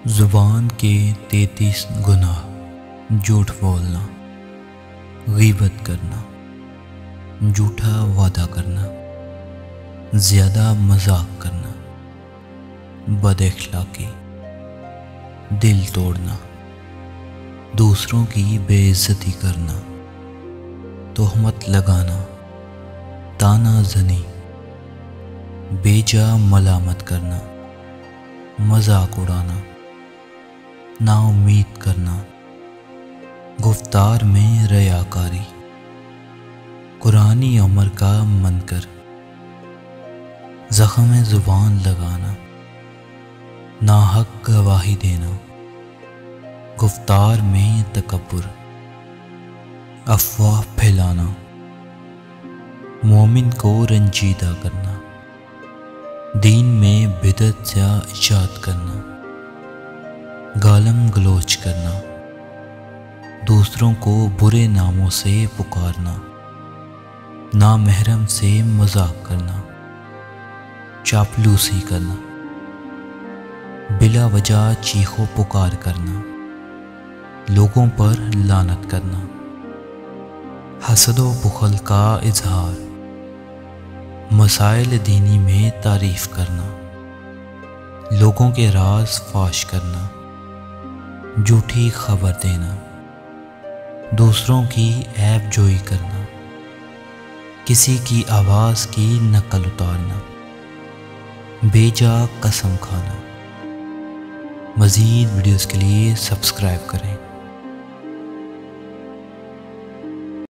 ज़ुबान के 33 गुनाह। झूठ बोलना, गीबत करना, झूठा वादा करना, ज़्यादा मजाक करना, बदअखलाक़ी, दिल तोड़ना, दूसरों की बेइज्जती करना, तोहमत लगाना, ताना ज़नी, बेजा मलामत करना, मजाक उड़ाना, नाउम्मीद करना, गुफ्तार में रयाकारी, कुरानी उम्र का मनकर, ज़ख्म ज़ुबान लगाना, नाहक गवाही देना, गुफ्तार में तकब्बुर, अफवाह फैलाना, मोमिन को रंजीदा करना, दीन में बिदअत या इजाद करना, गालम गलोच करना, दूसरों को बुरे नामों से पुकारना, नामहरम से मजाक करना, चापलूसी करना, बिला वजह चीखो पुकार करना, लोगों पर लानत करना, हसदो बुखल का इजहार, मसाइल दीनी में तारीफ करना, लोगों के राज फाश करना, झूठी खबर देना, दूसरों की ऐब जोई करना, किसी की आवाज़ की नकल उतारना, बेजा कसम खाना। मज़ीद वीडियोज़ के लिए सब्सक्राइब करें।